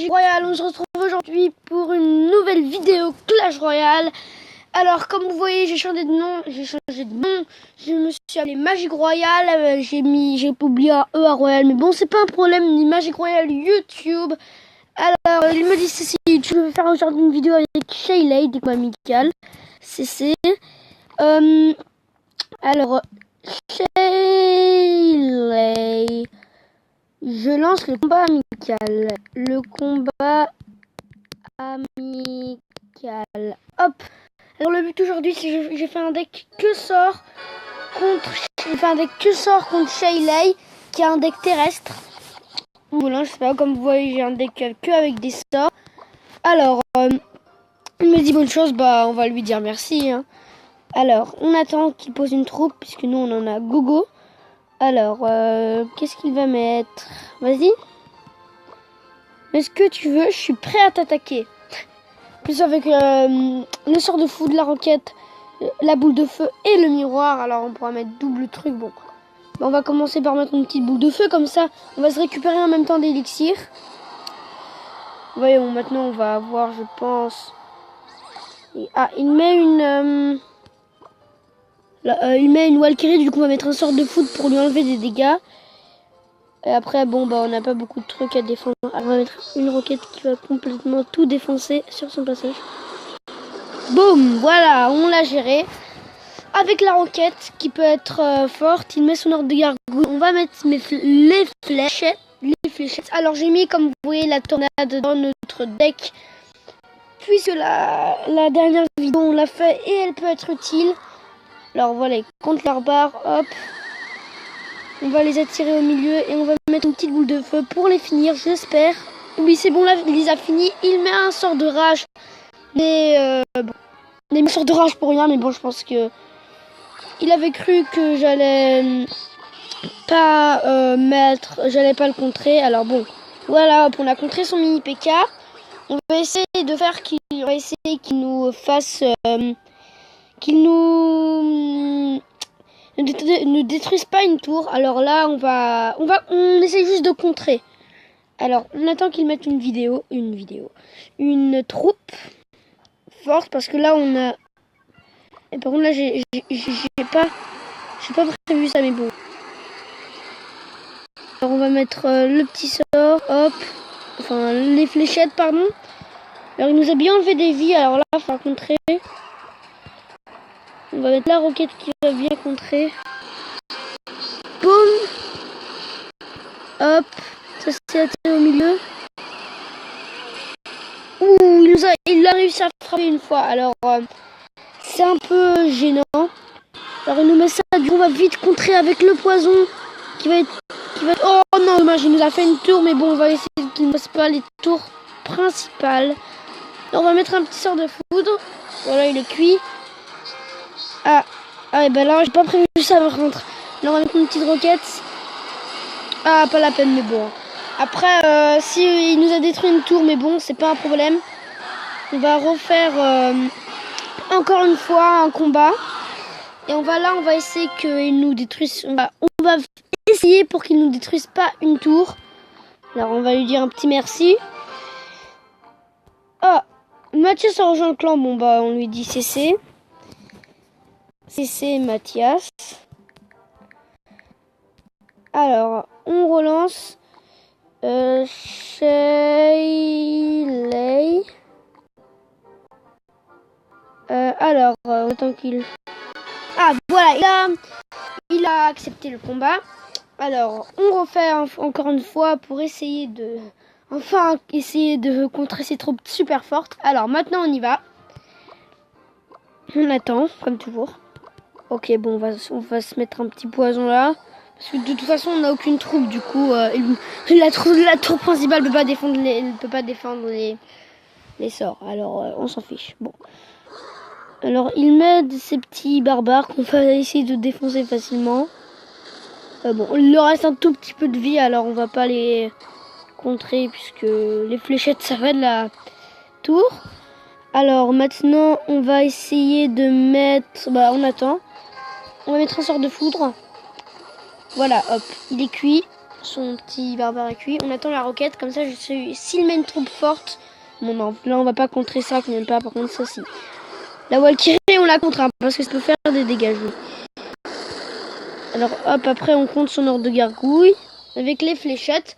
Magic Royale, on se retrouve aujourd'hui pour une nouvelle vidéo Clash Royale. Alors comme vous voyez, j'ai changé de nom, je me suis appelé Magic Royale, j'ai oublié un E à Royale, mais bon c'est pas un problème, ni Magic Royale YouTube. Alors il me dit si tu veux faire aujourd'hui une vidéo avec Shaylay, des combats amicales, CC. Alors Shaylay, je lance le combat amical. Le combat amical. Hop. Alors le but aujourd'hui, c'est que j'ai fait un deck que sort contre Shaylay, qui a un deck terrestre. Voilà, je sais pas, comme vous voyez, j'ai un deck que avec des sorts. Alors, il me dit bonne chose, bah on va lui dire merci. Hein. Alors, on attend qu'il pose une troupe, puisque nous on en a gogo. Alors, qu'est-ce qu'il va mettre? Vas-y. Mais ce que tu veux, je suis prêt à t'attaquer. Plus avec le sort de fou de la roquette, la boule de feu et le miroir. Alors, on pourra mettre double truc. Bon, on va commencer par mettre une petite boule de feu. Comme ça, on va se récupérer en même temps d'élixir. Voyons, maintenant, on va avoir, je pense... Ah, il met une Valkyrie, du coup on va mettre un sort de foudre pour lui enlever des dégâts. Et après bon bah on n'a pas beaucoup de trucs à défendre. Alors, on va mettre une roquette qui va complètement tout défoncer sur son passage. Boum, voilà, on l'a géré. Avec la roquette qui peut être forte, il met son ordre de gargouille. On va mettre les fléchettes. Alors j'ai mis, comme vous voyez, la tornade dans notre deck. Puisque la dernière vidéo on l'a fait et elle peut être utile. Alors voilà, contre leur barre, hop. On va les attirer au milieu et on va mettre une petite boule de feu pour les finir, j'espère. Oui, c'est bon, là, il les a finis. Il met un sort de rage. Mais bon, il met un sort de rage pour rien, mais bon, je pense que il avait cru que j'allais pas j'allais pas le contrer. Alors bon, voilà, hop, on a contré son mini PK. On va essayer de faire qu'il nous fasse... qu'il ne détruise pas une tour. Alors là, on essaie juste de contrer. Alors, on attend qu'il mette une troupe forte, parce que là, on a... Et par contre, là, j'ai pas prévu ça, mais bon. Alors, on va mettre le petit sort, hop. Enfin, les fléchettes, pardon. Alors, il nous a bien enlevé des vies, alors là, il va contrer. On va mettre la roquette qui va bien contrer. Boum. Hop. Ça s'est attiré au milieu. Ouh, il a réussi à frapper une fois. Alors, c'est un peu gênant. Alors, il nous met ça. Du coup, on va vite contrer avec le poison. Qui va être... Oh non, dommage, il nous a fait une tour. Mais bon, on va essayer qu'il ne passe pas les tours principales. Alors, on va mettre un petit sort de foudre. Voilà, il est cuit. Ah, et ben là, j'ai pas prévu ça par contre. Là, on va mettre une petite roquette. Ah, pas la peine, mais bon. Après, si il nous a détruit une tour, mais bon, c'est pas un problème. On va refaire encore une fois un combat. Et on va essayer qu'il nous détruise. On va essayer pour qu'il nous détruise pas une tour. Alors, on va lui dire un petit merci. Ah, Mathias a rejoint le clan. Bon, bah, on lui dit CC. CC Mathias. Alors, on relance. Shaylay. Alors, on attend qu'il... Ah, voilà, il a accepté le combat. Alors, on refait encore une fois pour essayer de... Enfin, essayer de contrer ces troupes super fortes. Alors, maintenant, on y va. On attend, comme toujours. Ok, bon, on va se mettre un petit poison là. Parce que de toute façon, on n'a aucune troupe. Du coup, la tour principale ne peut pas défendre les sorts. Alors, on s'en fiche. Bon. Alors, il met ces petits barbares qu'on va essayer de défoncer facilement. Bon, il leur reste un tout petit peu de vie. Alors, on va pas les contrer. Puisque les fléchettes, ça va de la tour. Alors, maintenant, on va essayer de mettre... Bah, on attend. On va mettre un sort de foudre. Voilà, hop, il est cuit. son petit barbare à cuit. On attend la roquette, comme ça je sais s'il met une troupe forte. Bon non, là on va pas contrer ça, quand même pas, par contre ça si. La Valkyrie on la contre, hein, parce que ça peut faire des dégâts. Alors hop, après on compte son ordre de gargouille avec les fléchettes.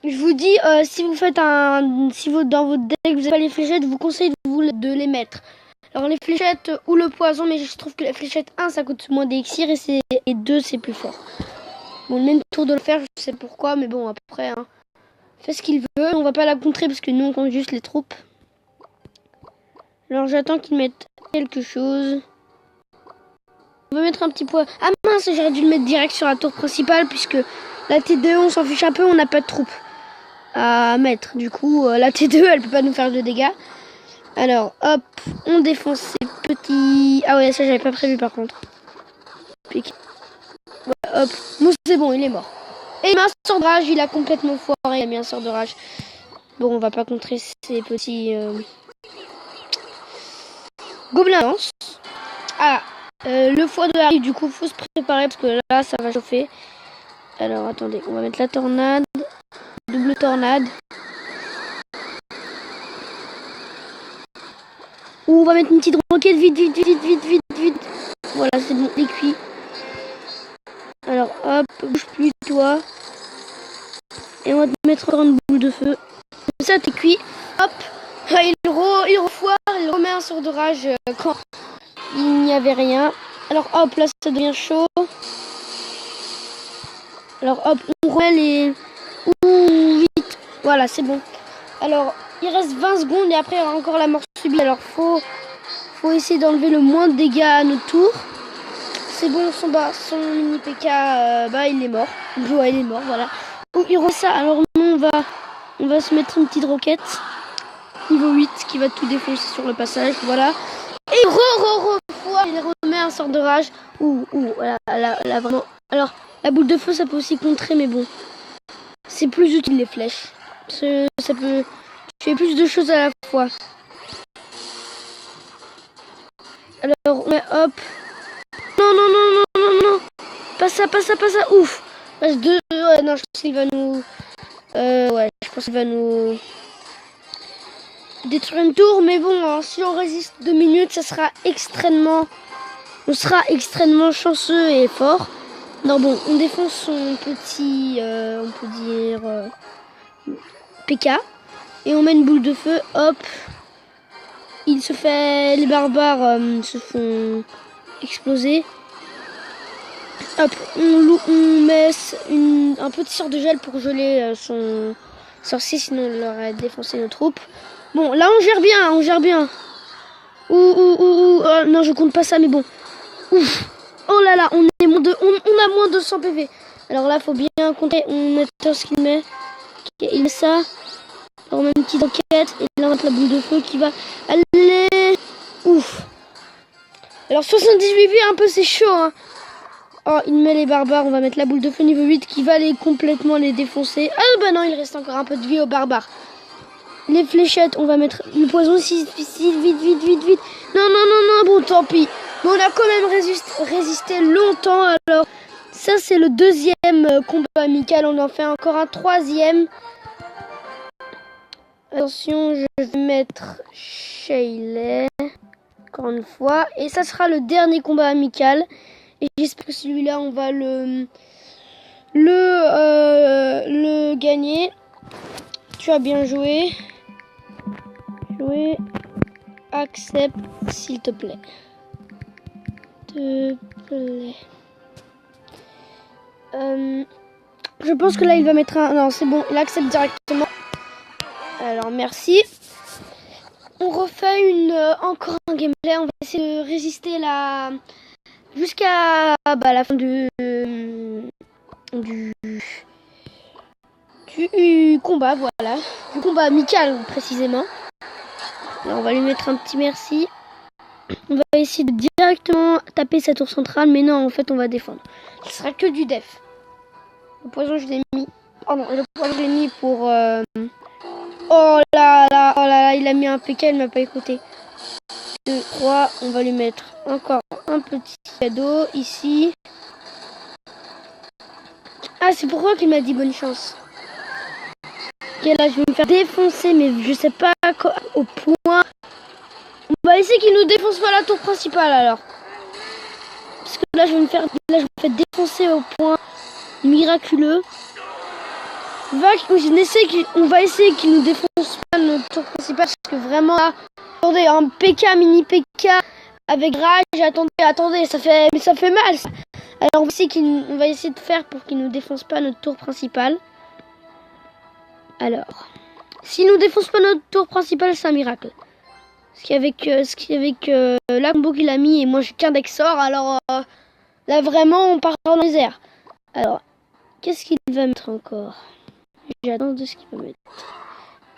Je vous dis, si vous faites dans votre deck vous n'avez pas les fléchettes, je vous conseille de les mettre. Alors les fléchettes ou le poison, mais je trouve que les fléchettes 1 ça coûte moins d'élixir et 2 c'est plus fort. Bon, le même tour de le faire, je sais pourquoi, mais bon après, hein, fait ce qu'il veut. On va pas la contrer parce que nous on compte juste les troupes. Alors j'attends qu'ils mettent quelque chose. On va mettre un petit poids. Ah mince, j'aurais dû le mettre direct sur la tour principale puisque la T2 on s'en fiche un peu, on n'a pas de troupes à mettre. Du coup, la T2 elle peut pas nous faire de dégâts. Alors hop, on défonce ces petits... Ah ouais, ça j'avais pas prévu par contre. Pique. Ouais, hop, bon, c'est bon, il est mort. Et il met un sort de rage, il a complètement foiré, il a mis un sort de rage. Bon, on va pas contrer ces petits... Gobelins. Ah, le foie de Harry, du coup, faut se préparer parce que là, ça va chauffer. Alors, attendez, on va mettre la tornade. Double tornade. Ou on va mettre une petite roquette, vite. Voilà, c'est bon, il est cuit. Alors, hop, bouge plus, toi. Et on va te mettre encore une boule de feu. Comme ça, t'es cuit. Hop, il refoire, il remet un sort de rage quand il n'y avait rien. Alors hop, là ça devient chaud. Alors hop, on remet les... Ouh, vite. Voilà, c'est bon. Alors, il reste 20 secondes et après il y aura encore la mort subie. Alors faut essayer d'enlever le moins de dégâts à notre tour. C'est bon, son mini PK, il est mort. Ouais, il est mort, voilà. Oh, il remet ça. Alors nous, on va se mettre une petite roquette. Niveau 8 qui va tout défoncer sur le passage, voilà. Et il remet un sort de rage. Là, vraiment. Alors, la boule de feu, ça peut aussi contrer, mais bon. C'est plus utile, les flèches. Ça peut tuer plus de choses à la fois. Alors, ouais, hop. Non. Pas ça. Ouf. Passe 2. Ouais, non, je pense qu'il va nous... je pense qu'il va nous... détruire une tour, mais bon, hein, si on résiste 2 minutes, on sera extrêmement chanceux et fort. Non, bon, on défonce son petit, on peut dire, PK, et on met une boule de feu, hop, les barbares se font exploser. Hop, on met un petit sort de gel pour geler son sorcier, sinon il aurait défoncé nos troupes. Bon, là on gère bien. Non, je compte pas ça, mais bon. Ouf. Oh là là, on a moins de 100 PV. Alors là, faut bien compter. On met ce qu'il met. Okay, il met ça. Alors on met une petite roquette. Et là, on met la boule de feu qui va aller. Ouf. Alors 78 vies, un peu, c'est chaud, hein. Oh, il met les barbares. On va mettre la boule de feu niveau 8 qui va aller complètement les défoncer. Ah bah non, il reste encore un peu de vie aux barbares. Les fléchettes, on va mettre le poison ici, vite. Non, bon, tant pis. Mais on a quand même résisté longtemps. Alors, ça, c'est le deuxième combat amical. On en fait encore un troisième. Attention, je vais mettre Shaylee. Encore une fois. Et ça sera le dernier combat amical. Et j'espère que celui-là, on va le gagner. Tu as bien joué. Accepte s'il te plaît. Je pense que là il va mettre un... Non, c'est bon, il accepte directement. Alors merci. On refait encore un gameplay. On va essayer de résister jusqu'à la fin du combat, voilà. Du combat amical précisément. Alors, on va lui mettre un petit merci. On va essayer de directement taper sa tour centrale, mais non, en fait, on va défendre. Ce sera que du def. Le poison, je l'ai mis. Oh non, le poison, je l'ai mis pour... Oh là là, il a mis un PK, il m'a pas écouté. 2, 3, on va lui mettre encore un petit cadeau ici. Ah, c'est pourquoi qu'il m'a dit bonne chance. Ok, là, je vais me faire défoncer, mais je sais pas au point. On va essayer qu'il nous défonce pas la tour principale, alors. Parce que là, je vais me faire défoncer au point miraculeux. On va essayer qu'il nous défonce pas notre tour principale, parce que vraiment, là, attendez, un PK, mini PK, avec rage, attendez, ça fait mal, ça. Alors, on va essayer de faire pour qu'il nous défonce pas notre tour principale. Alors, s'il nous défonce pas notre tour principale, c'est un miracle. Ce qui avec la combo qu'il a mis, et moi j'ai qu'un deck sort, alors là vraiment on part dans les airs. Alors, qu'est-ce qu'il va mettre encore? J'attends de ce qu'il va mettre.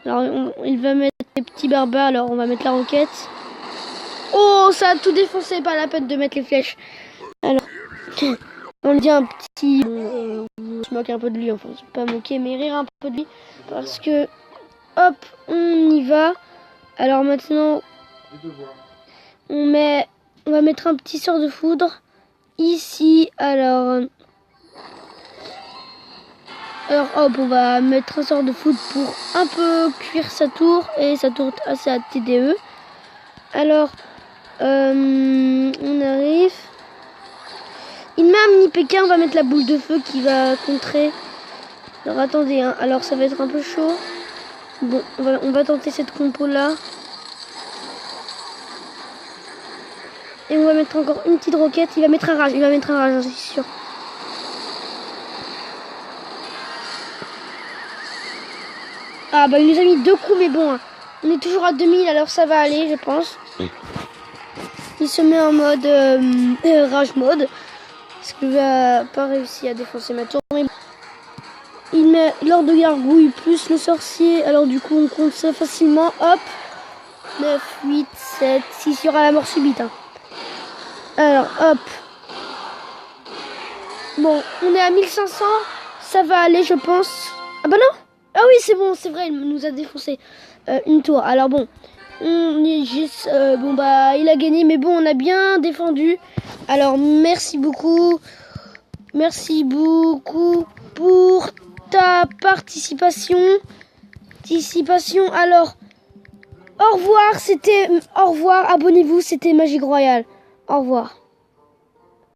Alors, il va mettre les petits barbares, alors on va mettre la roquette. Oh, ça a tout défoncé, pas la peine de mettre les flèches. Alors, on dit un petit... je moque un peu de lui, enfin, je vais pas moquer, mais rire un peu de lui. Parce que, hop, on y va. Alors maintenant, on va mettre un petit sort de foudre ici. Alors hop, on va mettre un sort de foudre pour un peu cuire sa tour et sa tour assez à TDE. Alors, on arrive. Il met un mini PK, on va mettre la boule de feu qui va contrer. Alors attendez, hein. Alors ça va être un peu chaud. Bon, on va tenter cette compo là. Et on va mettre encore une petite roquette. Il va mettre un rage, c'est sûr. Ah bah il nous a mis 2 coups, mais bon, hein. On est toujours à 2000, alors ça va aller, je pense. Il se met en mode rage mode. Parce qu'il n'a pas réussi à défoncer ma tour. Mais il met l'or de gargouille plus le sorcier. Alors du coup on compte ça facilement. Hop. 9, 8, 7, 6. Il y aura la mort subite. Hein. Alors hop. Bon, on est à 1500. Ça va aller, je pense. Ah bah non. Ah oui, c'est bon, c'est vrai, il nous a défoncé une tour. Alors bon, on est juste... bon bah, il a gagné, mais bon, on a bien défendu. Alors, merci beaucoup. Merci beaucoup pour ta participation. Alors, au revoir, abonnez-vous, c'était Magic Royale. Au revoir.